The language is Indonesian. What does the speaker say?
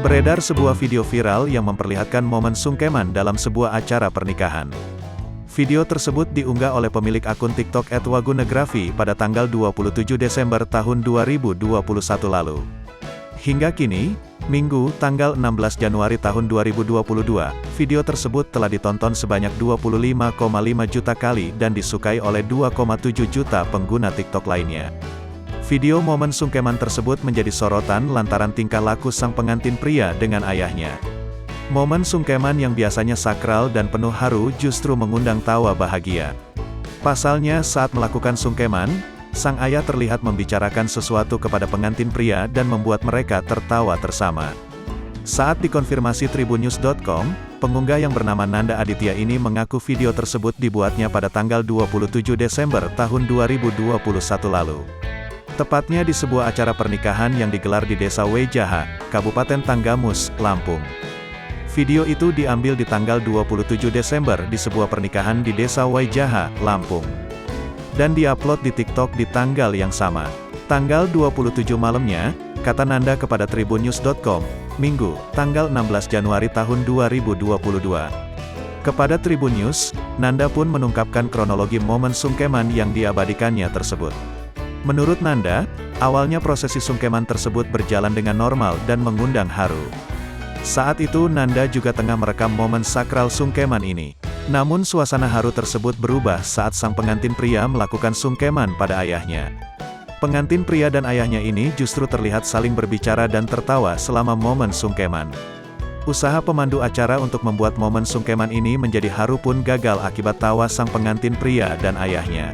Beredar sebuah video viral yang memperlihatkan momen sungkeman dalam sebuah acara pernikahan. Video tersebut diunggah oleh pemilik akun TikTok @wagunegrafi pada tanggal 27 Desember tahun 2021 lalu. Hingga kini, Minggu, tanggal 16 Januari tahun 2022, video tersebut telah ditonton sebanyak 25,5 juta kali dan disukai oleh 2,7 juta pengguna TikTok lainnya. Video momen sungkeman tersebut menjadi sorotan lantaran tingkah laku sang pengantin pria dengan ayahnya. Momen sungkeman yang biasanya sakral dan penuh haru justru mengundang tawa bahagia. Pasalnya saat melakukan sungkeman, sang ayah terlihat membicarakan sesuatu kepada pengantin pria dan membuat mereka tertawa bersama. Saat dikonfirmasi tribunnews.com, pengunggah yang bernama Nanda Aditya ini mengaku video tersebut dibuatnya pada tanggal 27 Desember tahun 2021 lalu. Tepatnya di sebuah acara pernikahan yang digelar di Desa Waijaha, Kabupaten Tanggamus, Lampung. Video itu diambil di tanggal 27 Desember di sebuah pernikahan di Desa Waijaha, Lampung. Dan diupload di TikTok di tanggal yang sama. Tanggal 27 malamnya, kata Nanda kepada tribunnews.com, Minggu, tanggal 16 Januari tahun 2022. Kepada Tribun News, Nanda pun menungkapkan kronologi momen sungkeman yang diabadikannya tersebut. Menurut Nanda, awalnya prosesi sungkeman tersebut berjalan dengan normal dan mengundang haru. Saat itu Nanda juga tengah merekam momen sakral sungkeman ini. Namun suasana haru tersebut berubah saat sang pengantin pria melakukan sungkeman pada ayahnya. Pengantin pria dan ayahnya ini justru terlihat saling berbicara dan tertawa selama momen sungkeman. Usaha pemandu acara untuk membuat momen sungkeman ini menjadi haru pun gagal akibat tawa sang pengantin pria dan ayahnya.